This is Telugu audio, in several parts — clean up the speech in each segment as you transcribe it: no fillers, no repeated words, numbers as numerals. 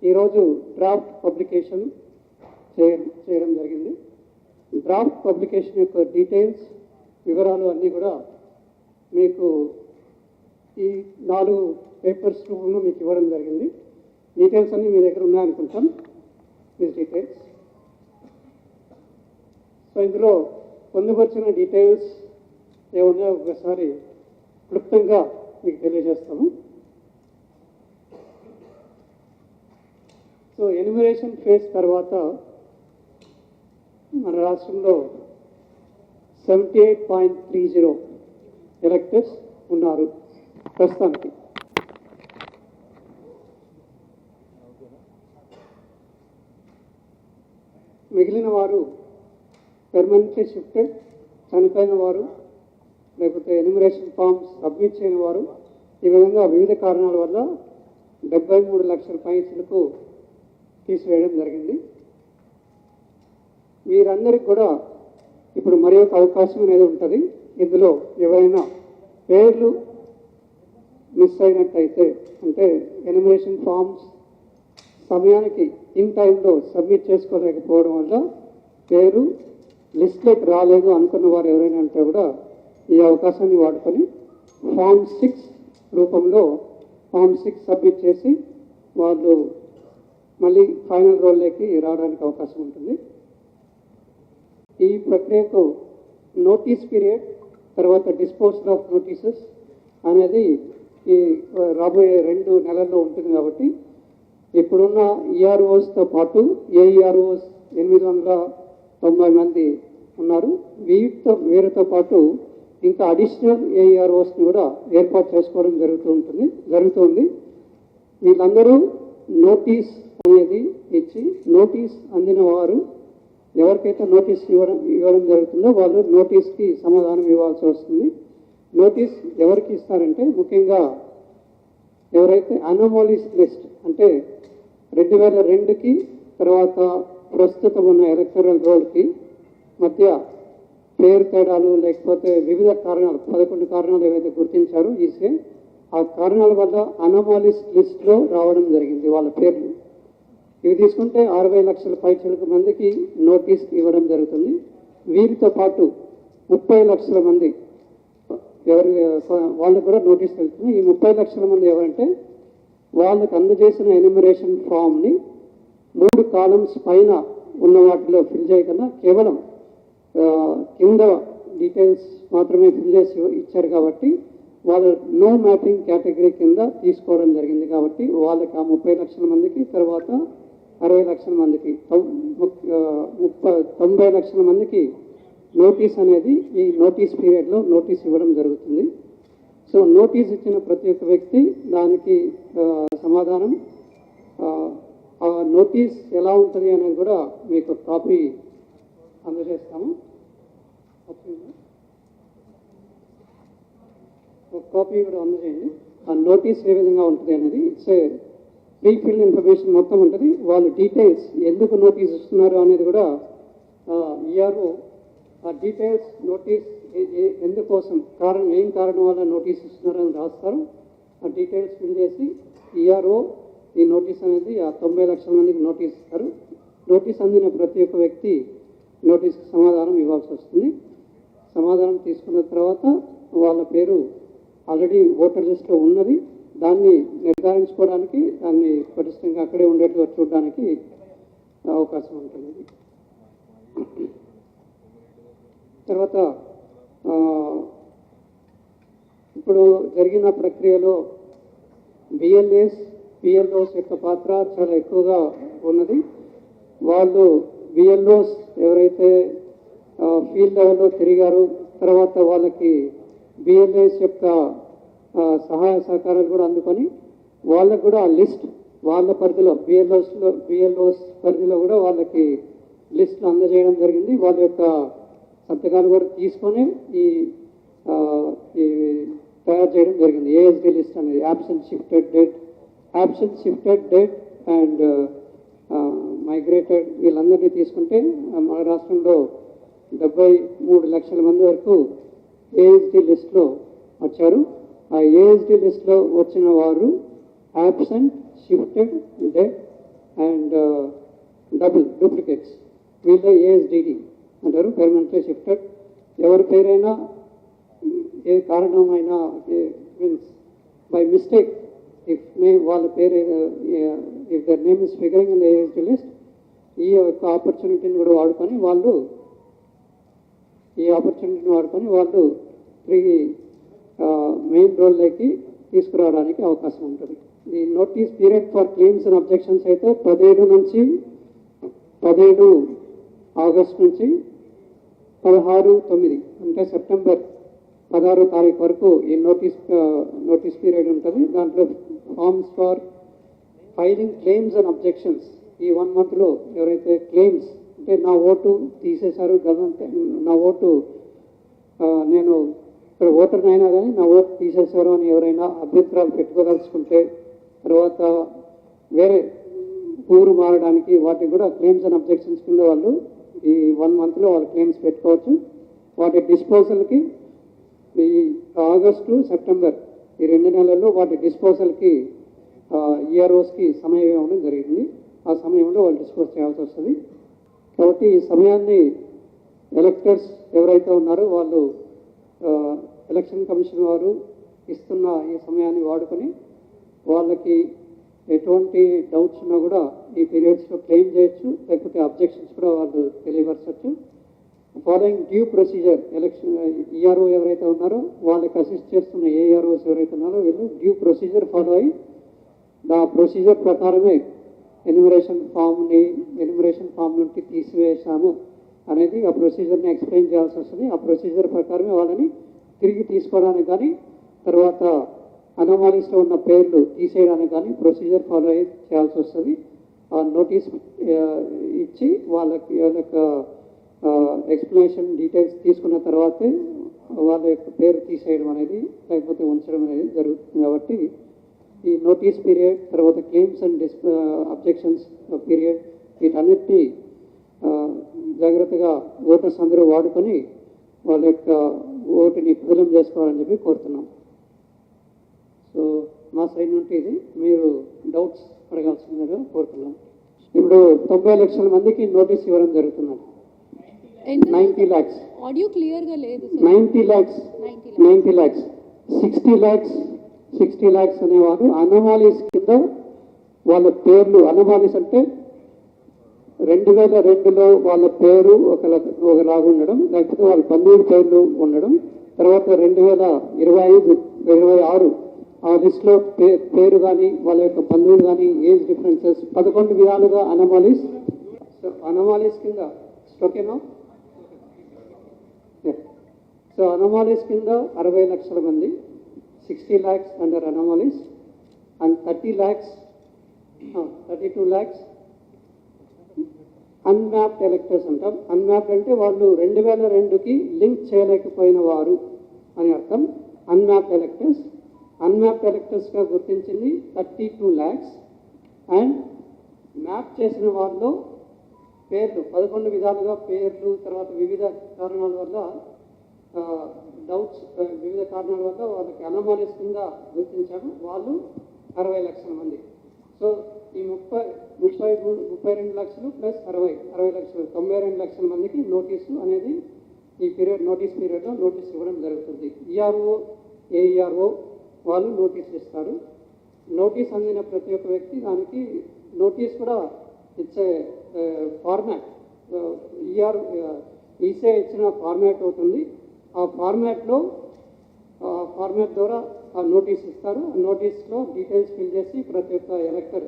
ఈరోజు డ్రాఫ్ట్ పబ్లికేషన్ చేయడం జరిగింది. డ్రాఫ్ట్ పబ్లికేషన్ యొక్క డీటెయిల్స్ వివరాలు అన్నీ కూడా మీకు ఈ 4 పేపర్స్ రూపంలో మీకు ఇవ్వడం జరిగింది. డీటెయిల్స్ అన్నీ మీ దగ్గర ఉన్నాయనుకుంటాం. ఈ డీటెయిల్స్ సో ఇందులో పొందుపరిచిన డీటెయిల్స్ ఏమున్నాయో ఒకసారి క్లుప్తంగా మీకు తెలియజేస్తాము. సో ఎన్యూమరేషన్ ఫేజ్ తర్వాత మన రాష్ట్రంలో 78.30 ఎలక్టర్స్ ఉన్నారు ప్రస్తుతానికి. మిగిలిన వారు పెర్మనెంట్లీ షిఫ్టెడ్, చనిపోయిన వారు, లేకపోతే ఎన్యూమరేషన్ ఫామ్స్ సబ్మిట్ చేయని వారు, ఈ విధంగా వివిధ కారణాల వల్ల 73 లక్షల పైసలకు తీసివేయడం జరిగింది. వీరందరికీ కూడా ఇప్పుడు మరి ఒక అవకాశం అనేది ఉంటుంది. ఇందులో ఎవరైనా పేర్లు మిస్ అయినట్టయితే, అంటే ఎన్యూమరేషన్ ఫామ్స్ సమయానికి ఇన్ టైంలో సబ్మిట్ చేసుకోలేకపోవడం వల్ల పేరు లిస్ట్లోకి రాలేదు అనుకున్న వారు ఎవరైనా ఉంటే కూడా ఈ అవకాశాన్ని వాడుకొని ఫామ్ 6 రూపంలో ఫామ్ 6 సబ్మిట్ చేసి వాళ్ళు మళ్ళీ ఫైనల్ రోల్లోకి రావడానికి అవకాశం ఉంటుంది. ఈ ప్రక్రియకు నోటీస్ పీరియడ్ తర్వాత డిస్పోజల్ ఆఫ్ నోటీసెస్ అనేది ఈ రాబోయే 2 నెలల్లో ఉంటుంది. కాబట్టి ఇప్పుడున్న ఈఆర్ఓస్తో పాటు ఏఈఆర్ఓస్ 890 మంది ఉన్నారు. వీరితో పాటు ఇంకా అడిషనల్ ఏఈఆర్ఓస్ని కూడా ఏర్పాటు చేసుకోవడం జరుగుతుంది. వీళ్ళందరూ నోటీస్ అనేది ఇచ్చి, నోటీస్ అందిన వారు ఎవరికైతే నోటీస్ ఇవ్వడం జరుగుతుందో వాళ్ళు నోటీస్కి సమాధానం ఇవ్వాల్సి వస్తుంది. నోటీస్ ఎవరికి ఇస్తారంటే ముఖ్యంగా ఎవరైతే అనామలీస్ లిస్ట్ అంటే 2002కి తర్వాత ప్రస్తుతం ఉన్న ఎలక్టరల్ రోల్కి మధ్య పేరు తేడాలు లేకపోతే వివిధ కారణాలు 11 కారణాలు ఏవైతే గుర్తించారో ఈసే ఆ కారణాల వల్ల అనామలీస్ లిస్ట్లో రావడం జరిగింది వాళ్ళ పేర్లు. ఇవి తీసుకుంటే 60 లక్షల పైచిలకు మందికి నోటీస్ ఇవ్వడం జరుగుతుంది. వీరితో పాటు 30 లక్షల మంది వాళ్ళకు కూడా నోటీస్ వెళ్తుంది. ఈ 30 లక్షల మంది ఎవరంటే వాళ్ళకు అందజేసిన ఎన్యూమరేషన్ ఫామ్ని 3 కాలమ్స్ పైన ఉన్న వాటిలో ఫిల్ చేయకుండా కేవలం కింద డీటెయిల్స్ మాత్రమే ఫిల్ చేసి ఇచ్చారు. కాబట్టి వాళ్ళు నో మ్యాపింగ్ కేటగిరీ కింద తీసుకోవడం జరిగింది. కాబట్టి వాళ్ళకి ఆ 30 లక్షల మందికి తర్వాత 60 లక్షల మందికి 90 లక్షల మందికి నోటీస్ అనేది ఈ నోటీస్ పీరియడ్లో నోటీస్ ఇవ్వడం జరుగుతుంది. సో నోటీస్ ఇచ్చిన ప్రతి ఒక్క వ్యక్తి దానికి సమాధానం, ఆ నోటీస్ ఎలా ఉంటుంది అనేది కూడా మీకు కాపీ అందజేస్తాము. ఒక కాపీ కూడా అందజేయండి. ఆ నోటీస్ ఏ విధంగా ఉంటుంది అనేది ఇట్స్ ప్రీ ఫిల్డ్ ఇన్ఫర్మేషన్ మొత్తం ఉంటుంది. వాళ్ళు డీటెయిల్స్ ఎందుకు నోటీస్ ఇస్తున్నారు అనేది కూడా ఈఆర్ఓ ఆ డీటెయిల్స్ నోటీస్ ఎందుకోసం ఏం కారణం వల్ల నోటీస్ ఇస్తున్నారు అని రాస్తారు. ఆ డీటెయిల్స్ ఫిల్ చేసి ఈఆర్ఓ ఈ నోటీస్ అనేది ఆ 90 లక్షల మందికి నోటీస్ ఇస్తారు. నోటీస్ అందిన ప్రతి ఒక్క వ్యక్తి నోటీస్కి సమాధానం ఇవ్వాల్సి వస్తుంది. సమాధానం తీసుకున్న తర్వాత వాళ్ళ పేరు ఆల్రెడీ ఓటర్ లిస్ట్లో ఉన్నది, దాన్ని నిర్ధారించుకోవడానికి దాన్ని పటిష్టంగా అక్కడే ఉండేట్టుగా చూడడానికి అవకాశం ఉంటుంది. తర్వాత ఇప్పుడు జరిగిన ప్రక్రియలో బిఎల్ఓస్ యొక్క పాత్ర చాలా ఎక్కువగా ఉన్నది. వాళ్ళు బిఎల్ఓస్ ఎవరైతే ఫీల్డ్ లెవెల్లో తిరిగారు, తర్వాత వాళ్ళకి బిఎల్ఏస్ యొక్క సహాయ సహకారాలు కూడా అందుకొని వాళ్ళకు కూడా లిస్ట్ వాళ్ళ పరిధిలో బిఎల్ఓస్ పరిధిలో కూడా వాళ్ళకి లిస్ట్ అందజేయడం జరిగింది. వాళ్ళ యొక్క సంతకాలు కూడా తీసుకొని ఈ తయారు చేయడం జరిగింది. ఏఎస్డి లిస్ట్ అనేది absent shifted date and migrated వీళ్ళందరినీ తీసుకుంటే మన రాష్ట్రంలో 73 లక్షల మంది వరకు ఏఎస్డి లిస్ట్లో వచ్చారు. ఆ ఏఎస్డి లిస్ట్లో వచ్చిన వారు absent, shifted, dead and duplicates వీళ్ళ ఏఎస్డిడి అంటారు, పెర్మనెంట్లీ షిఫ్టెడ్. ఎవరి పేరైనా ఏ కారణమైనా మీన్స్ బై మిస్టేక్ వాళ్ళ పేరు if there name is figuring in the ASD list, ఈ యొక్క ఆపర్చునిటీని కూడా వాడుకొని వాళ్ళు తిరిగి మెయిన్ రోల్లోకి తీసుకురావడానికి అవకాశం ఉంటుంది. ఈ notice period for claims and objections అయితే 17 ఆగస్ట్ నుంచి 16/9 అంటే సెప్టెంబర్ 16వ తారీఖు వరకు ఈ నోటీస్ పీరియడ్ ఉంటుంది. దాంట్లో forms for filing claims and objections ఈ 1 monthలో ఎవరైతే క్లెయిమ్స్ అంటే నా ఓటు తీసేశారు గతంటే, నా ఓటు నేను ఇక్కడ ఓటర్ని అయినా కానీ నా ఓటు తీసేశారు అని ఎవరైనా అభ్యంతరాలు పెట్టుకోదలుచుకుంటే, తర్వాత వేరే ఊరు మారడానికి వాటికి కూడా క్లెయిమ్స్ అండ్ అబ్జెక్షన్స్ కింద వాళ్ళు ఈ 1 monthలో వాళ్ళు క్లెయిమ్స్ పెట్టుకోవచ్చు. వాటి డిస్పోజల్కి ఈ ఆగస్టు సెప్టెంబర్ ఈ 2 నెలల్లో వాటి డిస్పోజల్కి ఈఆర్ఓస్కి సమయం ఇవ్వడం జరిగింది. ఆ సమయంలో వాళ్ళు డిస్పోజ్ చేయాల్సి వస్తుంది. కాబట్టి ఈ సమయాన్ని ఎలక్టర్స్ ఎవరైతే ఉన్నారో వాళ్ళు ఎలక్షన్ కమిషన్ వారు ఇస్తున్న ఈ సమయాన్ని వాడుకొని వాళ్ళకి ఎటువంటి డౌట్స్ ఉన్నా కూడా ఈ పీరియడ్స్లో క్లెయిమ్ చేయొచ్చు, లేకపోతే అబ్జెక్షన్స్ కూడా వాళ్ళు తెలియపరచవచ్చు. Following due procedure election ERO ఎవరైతే ఉన్నారో వాళ్ళకి అసిస్ట్ చేస్తున్న ఏఆర్ఓస్ ఎవరైతే ఉన్నారో వీళ్ళు డ్యూ ప్రొసీజర్ ఫాలో అయ్యి ఆ ప్రొసీజర్ ప్రకారమే ఎన్యూమరేషన్ ఫామ్ నుండి తీసివేశాము అనేది ఆ ప్రొసీజర్ని ఎక్స్ప్లెయిన్ చేయాల్సి వస్తుంది. ఆ ప్రొసీజర్ ప్రకారమే వాళ్ళని తిరిగి తీసుకోవడానికి కానీ తర్వాత అనామలీస్లో ఉన్న పేర్లు తీసేయడానికి కానీ ప్రొసీజర్ ఫాలో అయ్యి చేయాల్సి వస్తుంది. ఆ నోటీస్ ఇచ్చి వాళ్ళ యొక్క ఎక్స్ప్లెనేషన్ డీటెయిల్స్ తీసుకున్న తర్వాతే వాళ్ళ యొక్క పేరు తీసేయడం అనేది లేకపోతే ఉంచడం అనేది జరుగుతుంది. కాబట్టి ఈ నోటీస్ పీరియడ్ తర్వాత క్లెయిమ్స్ అండ్ అబ్జెక్షన్స్ పీరియడ్ వీటన్నిటినీ జాగ్రత్తగా ఓటర్స్ అందరూ వాడుకొని వాళ్ళ యొక్క ఓటుని బదిలం చేసుకోవాలని చెప్పి కోరుతున్నాం. సో మా సైడ్ నుండి ఇది మీరు డౌట్స్ అడగాల్సిందిగా కోరుతున్నాం. ఇప్పుడు 90 లక్షల మందికి నోటీస్ ఇవ్వడం జరుగుతుందండి. 90 lakhs ఆడియో క్లియర్ గా లేదు. 90 lakhs 60 lakhs అనేవారు అనామాలీస్ కింద వాళ్ళ పేర్లు, అనామాలీస్ అంటే 2002లో వాళ్ళ పేరు ఒకలాగా ఉండడం, లేకపోతే వాళ్ళ బంధువుల పేర్లు ఉండడం, తర్వాత 2025-26 ఆ లిస్ట్లో పేరు కానీ వాళ్ళ యొక్క బంధువులు కానీ ఏజ్ డిఫరెన్సెస్ 11 విధాలుగా అనామాలీస్. సో అనామాలీస్ కింద ఓకేనా? సో అనామాలీస్ కింద 60 లక్షల మంది, 60 lakhs under anomalies and 32 lakhs unmapped electors అంటాం. అన్మ్యాప్డ్ అంటే వాళ్ళు 2002కి లింక్ చేయలేకపోయిన వారు అని అర్థం. అన్మ్యాప్డ్ ఎలక్టర్స్గా గుర్తించింది 32 lakhs అండ్ మ్యాప్ చేసిన వారిలో పేర్లు 11 విధాలుగా పేర్లు తర్వాత వివిధ కారణాల వల్ల వివిధ కారణాల వల్ల వాళ్ళకి అనామాలీస్ కింద గుర్తించాము. వాళ్ళు 60 లక్షల మంది. సో ఈ 32 లక్షలు ప్లస్ 60 లక్షలు 92 లక్షల మందికి నోటీసు అనేది ఈ నోటీస్ పీరియడ్లో నోటీస్ ఇవ్వడం జరుగుతుంది. ఈఆర్ఓ ఏఈఆర్ఓ వాళ్ళు నోటీస్ ఇస్తారు. నోటీస్ అందిన ప్రతి ఒక్క వ్యక్తి దానికి నోటీస్ కూడా ఇచ్చే ఫార్మాట్ ఈసే ఇచ్చిన ఫార్మాట్ అవుతుంది. ఆ ఫార్మాట్ ద్వారా ఆ నోటీస్ ఇస్తారు. ఆ నోటీస్లో డీటెయిల్స్ ఫిల్ చేసి ప్రతి ఒక్క ఎలక్టర్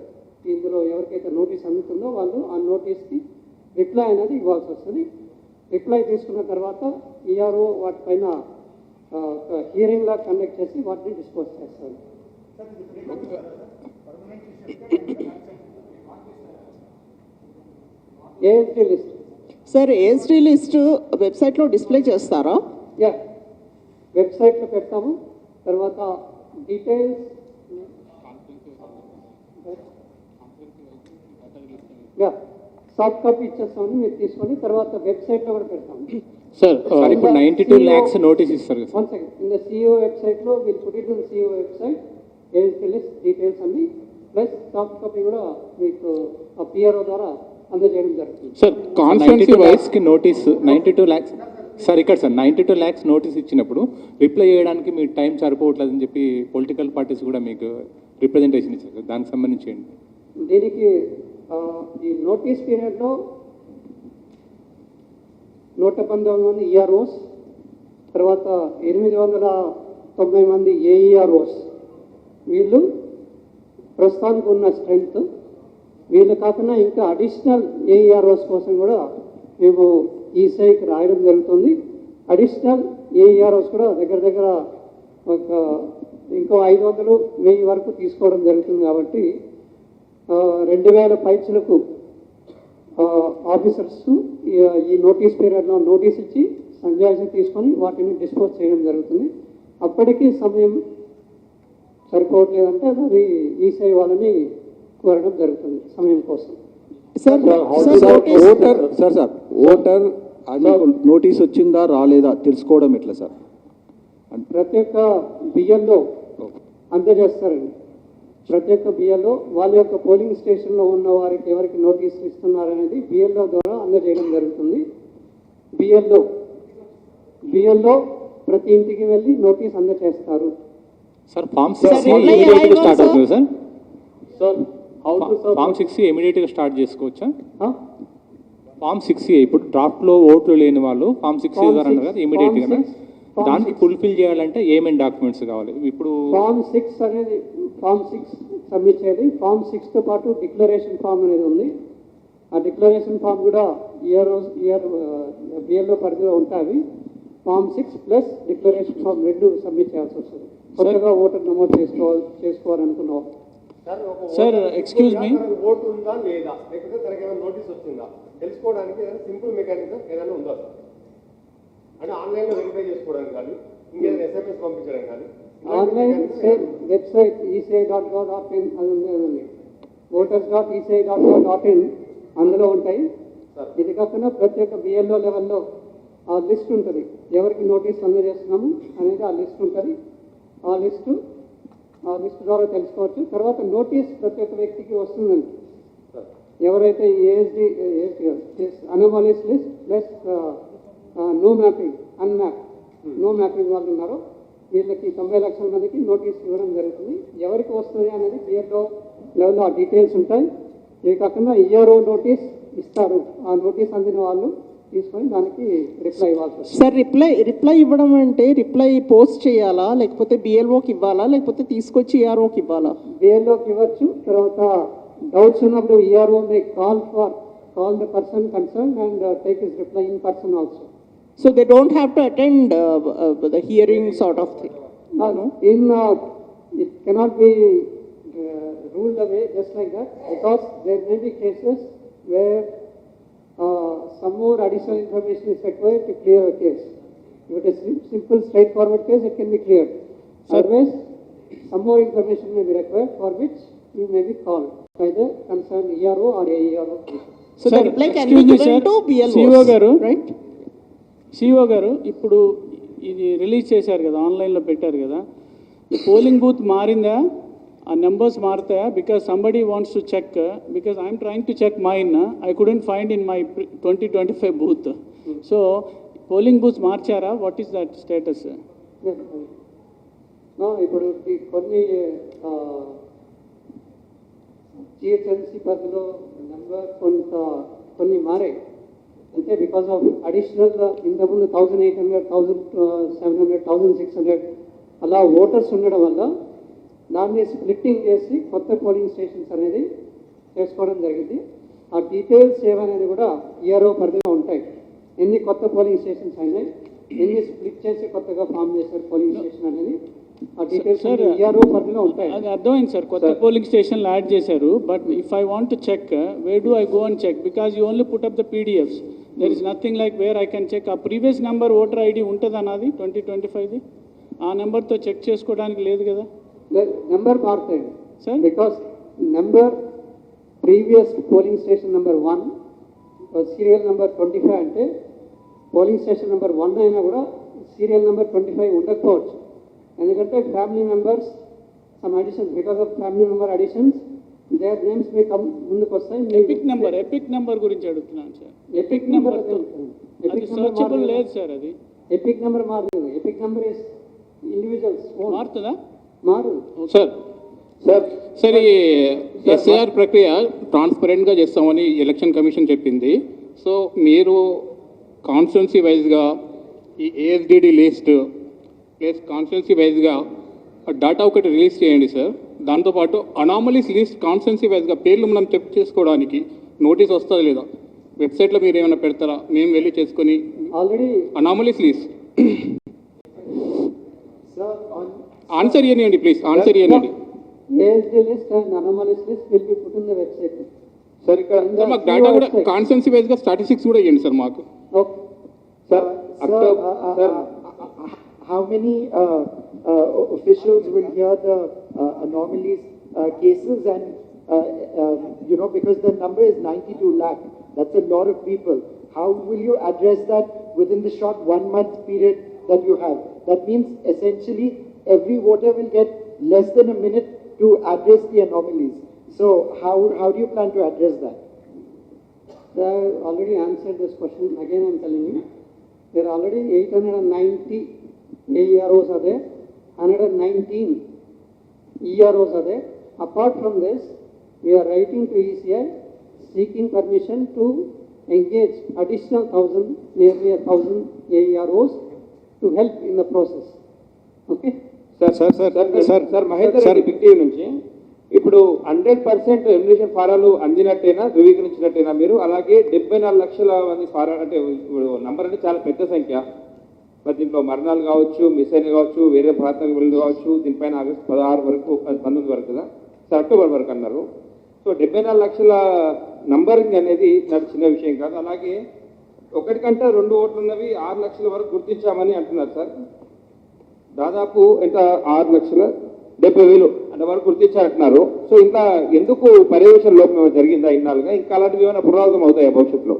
ఇందులో ఎవరికైతే నోటీస్ అందుతుందో వాళ్ళు ఆ నోటీస్కి రిప్లై అనేది ఇవ్వాల్సి వస్తుంది. రిప్లై తీసుకున్న తర్వాత ఈఆర్ఓ వాటిపైన హియరింగ్ లా కండక్ట్ చేసి వాటిని డిస్పోజ్ చేస్తారు. ASD list sir, ASD list వెబ్సైట్లో డిస్ప్లే చేస్తారా? యా, వెబ్సైట్లో పెడతాము. తర్వాత డీటెయిల్స్ యా సాఫ్ట్ కాపీ ఇచ్చేస్తామని మీరు తీసుకొని తర్వాత వెబ్సైట్లో కూడా పెడతాము. సార్ ఇప్పుడు 92 lakhs నోటీస్ ఇస్తారు కదా. 1 second. In the CEO website లో we'll put it on the CEO website. ASD list details అన్ని ప్లస్ సాఫ్ట్ కాపీ కూడా మీకు ఆ పిఆర్ఓ ద్వారా అందజేయడం జరుగుతుంది. సార్ కాన్స్టిట్యున్సీ వైస్కి నోటీస్ 92 lakhs సార్ ఇక్కడ సార్ 92 lakhs నోటీస్ ఇచ్చినప్పుడు రిప్లై చేయడానికి మీ టైం సరిపోవట్లేదని చెప్పి పొలిటికల్ పార్టీస్ కూడా మీకు రిప్రజెంటేషన్ ఇచ్చారు సార్, దానికి సంబంధించి ఏంటి? దీనికి ఈ నోటీస్ పీరియడ్లో 119 మంది ఈఆర్ఓస్, తర్వాత 890 మంది ఏఈఆర్ఓస్, వీళ్ళు ప్రస్తుతానికి ఉన్న స్ట్రెంగ్త్. వీళ్ళు కాకుండా ఇంకా అడిషనల్ ఏఈఆర్ఓస్ కోసం కూడా మేము ఈసీఐకి రాయడం జరుగుతుంది. అడిషనల్ ఏఈఆర్ఓస్ కూడా దగ్గర దగ్గర ఒక ఇంకో 500-1000 వరకు తీసుకోవడం జరుగుతుంది. కాబట్టి 2000 పైచులకు ఆఫీసర్స్ ఈ నోటీస్ పీరియడ్లో నోటీస్ ఇచ్చి సంజాయిషి తీసుకొని వాటిని డిస్పోజ్ చేయడం జరుగుతుంది. అప్పటికి సమయం సరిపోవట్లేదంటే అది ఈసీఐ వాళ్ళని కోరడం జరుగుతుంది సమయం కోసం. ఓటర్ నోటీస్ వచ్చిందా రాలేదా తెలుసుకోవడం ఎట్లా సార్? ప్రతి ఒక్క బియ్యంలో అందజేస్తారండి. ప్రతి ఒక్క బియ్యంలో వాళ్ళ యొక్క పోలింగ్ స్టేషన్లో ఉన్న వారికి ఎవరికి నోటీస్ ఇస్తున్నారనేది బిఎల్ఓ ద్వారా అందజేయడం జరుగుతుంది. బిఎల్ఓ ప్రతి ఇంటికి వెళ్ళి నోటీస్ అందజేస్తారు. సార్ ఫామ్ 6 ఇమీడియట్గా స్టార్ట్ అవుతుంది సార్. ఫామ్ 6 ఇమీడియట్గా స్టార్ట్ చేసుకోవచ్చా? ఫామ్ 6 ఇప్పుడు డ్రాఫ్ట్లో ఓట్లు లేని వాళ్ళు ఫామ్ 6 ద్వారా అన్నారు కదా, ఇమీడియట్గా దానికి ఫుల్ఫిల్ చేయాలంటే ఏమేమి డాక్యుమెంట్స్ కావాలి? ఇప్పుడు ఫామ్ 6 అనేది ఫామ్ 6 సబ్మిట్ చేయాలి. ఫామ్ 6తో పాటు డిక్లరేషన్ ఫామ్ అనేది ఉంది. ఆ డిక్లరేషన్ ఫామ్ కూడా బిఎల్ఓ పరిధిలో ఉంటాయి. Form 6 plus declaration form 2 submit చేయాల్సి వస్తుంది. కొత్తగా ఓటర్ నమోదు చేసుకోవాలనుకున్నాం. సార్ ఎక్స్క్యూజ్ మీ, ఓటు ఉందా లేదా, లేకపోతే తనకి ఏమైనా నోటీస్ వచ్చిందా తెలుసుకోవడానికి ఏదైనా సింపుల్ మెకానిజం ఏదైనా ఉందా సార్? అంటే ఆన్లైన్లో వెరిఫై చేసుకోవడానికి కానీ ఇంకేదైనా ఎస్ఎంఎస్ పంపించడం కానీ ఆన్లైన్ వెబ్సైట్ ECI.gov.in అది ఉండేదండి. voters.eci.gov.in అందులో ఉంటాయి. ఇది కాకుండా ప్రతి ఒక్క బిఎల్ఓ లెవెల్లో ఆ లిస్ట్ ఉంటుంది, ఎవరికి నోటీస్ అందజేస్తున్నాము అనేది ఆ లిస్ట్ ఉంటుంది. ఆ లిస్ట్ ద్వారా తెలుసుకోవచ్చు. తర్వాత నోటీస్ ప్రతి ఒక్క వ్యక్తికి వస్తుందండి. ఎవరైతే ASD anomalies list plus no mapping no mapping వాళ్ళు ఉన్నారో వీళ్ళకి 90 లక్షల మందికి నోటీస్ ఇవ్వడం జరుగుతుంది. ఎవరికి వస్తుంది అనేది బిఎల్ఓ లెవెల్లో ఆ డీటెయిల్స్ ఉంటాయి. ఇవి కాకుండా ఈఆర్ఓ నోటీస్ ఇస్తారు. ఆ నోటీస్ అందిన వాళ్ళు తీసుకొని దానికి రిప్లై ఇవ్వాల్సి వస్తుంది. సార్ రిప్లై ఇవ్వడం అంటే రిప్లై పోస్ట్ చేయాలా, లేకపోతే బిఎల్ఓకి ఇవ్వాలా, లేకపోతే తీసుకొచ్చి ఈఆర్ఓకి ఇవ్వాలా? బిఎల్ఓకి ఇవ్వచ్చు. తర్వాత డౌట్స్ ఉన్నప్పుడు ERO May call the person concern and take his reply in person also. So they don't have to attend the hearing sort of thing. No. It cannot be ruled away just like that, because there may be cases where some more additional information is required to clear a case. If it is simple, straightforward case, it can be cleared. Otherwise, some more information may be required, for which you may be called by the concerned ERO or AERO. So the reply can be given to BLOs, CEO గారు, right? సిఇఓ గారు, ఇప్పుడు ఇది రిలీజ్ చేశారు కదా, ఆన్లైన్లో పెట్టారు కదా, పోలింగ్ బూత్ మారిందా, ఆ నెంబర్స్ మారుతాయా? Because somebody wants to check, because I'm trying to check mine, I couldn't find in my 2025 booth. So polling booth మార్చారా? What is that status? ఇప్పుడు కొన్ని జిహెచ్ఎంసీ పరిధిలో నెంబర్ కొన్ని మారాయి. అంటే బికాస్ ఆఫ్ అడిషనల్ ఇంతకుముందు 1800, 1700, 1600 అలా ఓటర్స్ ఉండడం వల్ల దాన్ని స్ప్లిట్టింగ్ చేసి కొత్త పోలింగ్ స్టేషన్స్ అనేది చేసుకోవడం జరిగింది. ఆ డీటెయిల్స్ ఏవనేది కూడా ఈఆర్ఓ పరిధిలో ఉంటాయి. ఎన్ని కొత్త పోలింగ్ స్టేషన్స్ అయినాయి, ఎన్ని స్ప్లిట్ చేసి కొత్తగా ఫామ్ చేశారు పోలింగ్ స్టేషన్ అనేది ఆ డీటెయిల్స్ ఈఆర్ఓ పరిధిలో ఉంటాయి. అది అర్థమైంది సార్, కొత్త పోలింగ్ స్టేషన్లు యాడ్ చేశారు. But if I want to check, where do I go and check? Because you only put up the PDFs. There is nothing like where I can check. ఆ ప్రీవియస్ నెంబర్ ఓటర్ ఐడి ఉంటుంది అన్నది 2025ది, ఆ నెంబర్తో చెక్ చేసుకోవడానికి లేదు కదా? నెంబర్ మారుతాయి sir, because number previous polling station number 1 serial number 25 అంటే పోలింగ్ స్టేషన్ నెంబర్ 1 అయినా కూడా సీరియల్ నెంబర్ 25 ఉండకపోవచ్చు. ఎందుకంటే family members some additions, because of family member additions their names మీ కమ్ ముందుకు వస్తాయి. ఎపిక్ నెంబర్ గురించి అడుగుతున్నాను సార్. ఎపిక్ నెంబర్ అది సర్చబుల్ లేదు సార్. అది ఎపిక్ నెంబర్ మారదు. ఎపిక్ నెంబర్ ఇస్ ఇండివిజువల్స్ మారుతుందా? మారు. సార్ సార్ ఈ ఎస్ఐఆర్ ప్రక్రియ ట్రాన్స్పరెంట్గా చేస్తామని ఎలక్షన్ కమిషన్ చెప్పింది. సో మీరు కాన్స్టిట్యున్సీ వైజ్గా ఈ ఏఎస్డిడి లిస్ట్ ప్లస్ కాన్స్టిట్యున్సీ వైజ్గా డేటా ఒకటి రిలీజ్ చేయండి సార్. దాంతోపాటు అనామలీస్ లిస్ట్ కాన్స్టిట్యున్సీ వైజ్గా పేర్లు మనం చెక్ చేసుకోవడానికి నోటీస్ వస్తుందా లేదా? వెబ్సైట్లో మీరు ఏమైనా పెడతారా? మేము వెళ్ళి చేసుకొని ఆల్రెడీ అనామలీస్ లిస్ట్ ఆన్సర్ ఇవ్వండి ప్లీజ్, ఆన్సర్ ఇవ్వండి ASD list and anomalies list will be put in the website. Sir ఇక్కడ మాకు డేటా కూడా కాన్స్టిట్యున్సీ వైజ్గా స్టాటిస్టిక్స్ కూడా ఇవ్వండి సార్ మాకు. Okay. How many officials will hear the anomalies cases and because the number is 92 lakh, that's a lot of people. How will you address that within the short 1 month period that you have? That means essentially every voter will get less than a minute to address the anomalies. So how do you plan to address that? I already answered this question. Again, I am telling you, there are already 890 AEROs are there, 119 EROs are there. Apart from this, we are writing to ECI seeking permission to engage additional 1,000, nearly 1,000 AEROs to help in the process. Okay? Sir Mahender Reddy big TV నుంచి ఇప్పుడు 100% ఎమ్యులేషన్ ఫారాలు అందినట్టేనా, ధృవీకరించినట్టేనా మీరు? అలాగే 74 లక్షల మంది ఫారాలు అంటే ఇప్పుడు నంబర్ అంటే చాలా పెద్ద సంఖ్య. మరి దీంట్లో మరణాలు కావచ్చు, మిస్ అయిన కావచ్చు, వేరే ప్రాంతానికి వెళ్ళి కావచ్చు. దీనిపైన ఆగస్టు 16 వరకు 19 వరకు కదా సార్, అక్టోబర్ వరకు అన్నారు. సో 74 లక్షల నంబరింగ్ అనేది నాకు చిన్న విషయం కాదు. అలాగే ఒకటి కంటే 2 ఓట్లు ఉన్నవి 6 లక్షల వరకు గుర్తించామని అంటున్నారు సార్. దాదాపు ఎంత 6,70,000 అంటే వరకు గుర్తించారంటున్నారు. సో ఇంకా ఎందుకు పర్యవేక్షణ లోపం ఏమైనా జరిగిందా ఇన్నాళ్ళుగా? ఇంకా అలాంటివి ఏమైనా పునరావృతం అవుతాయా భవిష్యత్తులో?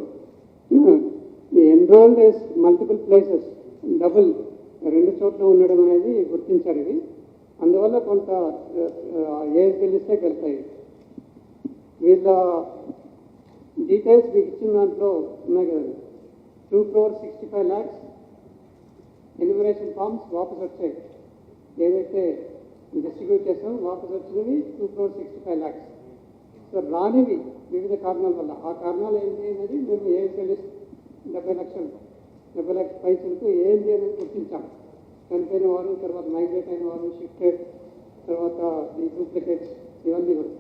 Enrolled is multiple places, double 2 చోట్ల ఉండడం అనేది గుర్తించారు. ఇది అందువల్ల కొంత ఏజ్ తెలిస్తే వెళ్తాయి. వీళ్ళ డీటెయిల్స్ మీకు ఇచ్చిన దాంట్లో ఉన్నాయి కదండి. 2,65 lakhs ఎన్యూమరేషన్ ఫామ్స్ వాపస్ వచ్చాయి. ఏదైతే డిస్ట్రిబ్యూట్ చేస్తామో వాపస్ వచ్చినవి 2,65 lakhs. సో రానివి వివిధ కారణాల వల్ల. ఆ కారణాలు ఏంటి అనేది మేము ఏజ్ లిస్ట్ 70 లక్షలు పైసలకు ఏం చేయాలని గుర్తించాం. చనిపోయిన వారు, తర్వాత మైగ్రేట్ అయిన వారు, షిఫ్టెడ్, తర్వాత ఈ డూప్లికేట్స్, ఇవన్నీ కూడా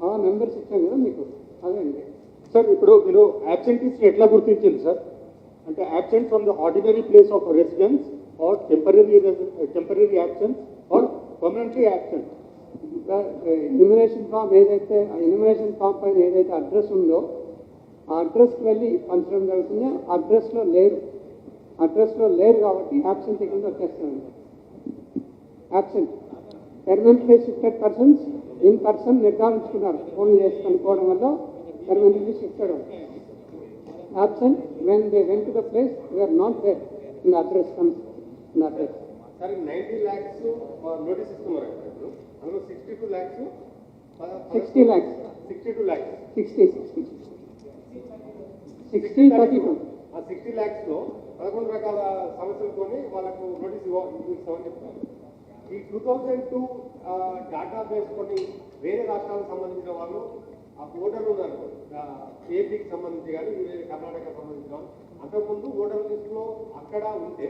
ఆ మెంబర్స్ ఇచ్చాం కదా మీకు. అదే అండి సార్, ఇప్పుడు మీరు యాబ్సెంటీస్ని ఎట్లా గుర్తించింది సార్? అంటే absent from the ordinary place of residence or temporary absent or permanently absent. Enumeration form ఏదైతే ఆ ఎన్యూమరేషన్ ఫామ్ పైన ఏదైతే అడ్రస్ ఉందో ఆ అడ్రస్కి వెళ్ళి పంచడం జరుగుతుంది. అడ్రస్లో లేరు కాబట్టి యాబ్సెంట్ కింద వచ్చేస్తారండి. Absent permanently shifted persons in person నిర్ధారించుకున్నారు. ఫోన్ చేసి కనుక్కోవడం వల్ల permanently shifted. Absent when they went to the place, they are not there in the address. Sir 90 lakhs notice ఇస్తున్నారు ఇప్పుడు. అందులో 62 lakhs 60 lakhs. 62 lakhs 60 32. ఆ 60 lakhs లో 11 రకాల సమస్యలతోనే వాళ్ళకు నోటీస్ ఇస్తామని చెప్తారు. ఈ 2002 డేటా బేస్ కొన్ని వేరే రాష్ట్రాలకు సంబంధించిన వాళ్ళు ఆ ఓటర్లు ఉన్నారు, ఏపీకి సంబంధించి కానీ కర్ణాటకకు సంబంధించిన వాళ్ళు. అంతకుముందు ఓటర్ లిస్టులో అక్కడ ఉంటే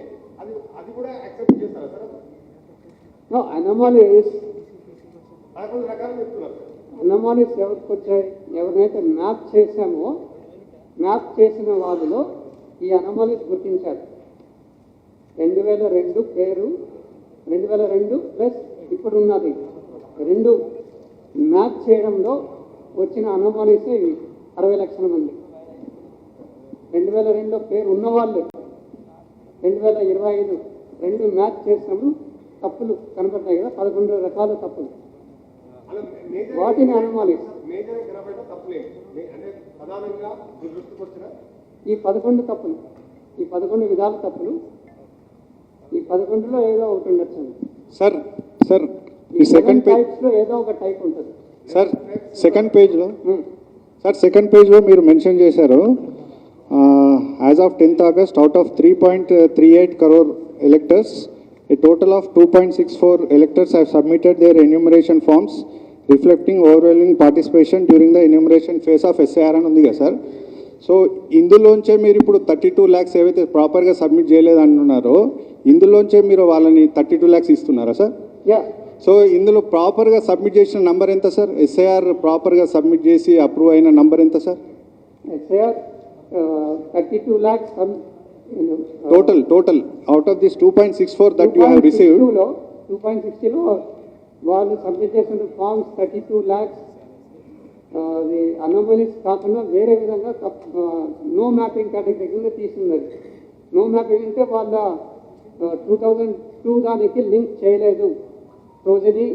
అది కూడా యాక్సెప్ట్ చేస్తారా సార్? No, anomalies 11 రకాలు చెప్తున్నారు. ఎవరికి వచ్చాయి? ఎవరినైతే మ్యాప్ చేశామో మ్యాప్ చేసిన వాళ్ళలో ఈ అనామలీస్ గుర్తించారు. 2002 పేరు, 2002 ప్లస్ ఇప్పుడు ఉన్నది 2 మ్యాప్ చేయడంలో వచ్చిన అనామలీస్ 60 లక్షల మంది. 2002లో పేరు ఉన్నవాళ్ళు 2025 2 మ్యాచ్ చేసినప్పుడు తప్పులు కనపడతాయి కదా, 11 రకాల తప్పులు. వాటిని అనామలీస్. మేజర్ కనబడ్డ తప్పులేదు అంటే ప్రధానంగా మీ దృష్టికి వచ్చిన ఈ 11 తప్పులు, ఈ 11 విధాల తప్పులు, ఈ 11లో ఏదో ఒకటి ఉండొచ్చు. సార్ ఈ సెకండ్ టైప్స్ లో ఏదో ఒక టైప్ ఉంటుంది. సార్ సెకండ్ పేజ్లో సెకండ్ పేజ్లో మీరు మెన్షన్ చేశారు as of 10th August out of 3.38 crore electors a total of 2.64 electors have submitted their enumeration forms reflecting overwhelming participation during the enumeration phase of SIR అని ఉంది కదా సార్. సో ఇందులోంచే మీరు ఇప్పుడు 32 lakhs ఏవైతే ప్రాపర్గా సబ్మిట్ చేయలేదు అంటున్నారో ఇందులోంచే మీరు వాళ్ళని 32 lakhs ఇస్తున్నారా సార్? యా సో ఇందులో ప్రాపర్గా సబ్మిట్ చేసిన నంబర్ ఎంత సార్? ఎస్ఐఆర్ ప్రాపర్గా సబ్మిట్ చేసి అప్రూవ్ అయిన నంబర్ ఎంత sir? SIR 32 lakhs total out of this 2.64 that you have received 2.60లో వాళ్ళు సబ్మిట్ చేసిన ఫార్మ్స్ 32 lakhs అది అనామలీస్ కాకుండా వేరే విధంగా నో మ్యాపింగ్ కేటగిరీ కింద తీసుకున్నది. నో మ్యాపింగ్ అంటే వాళ్ళ 2002 దానికి లింక్ చేయలేదు. రోజుని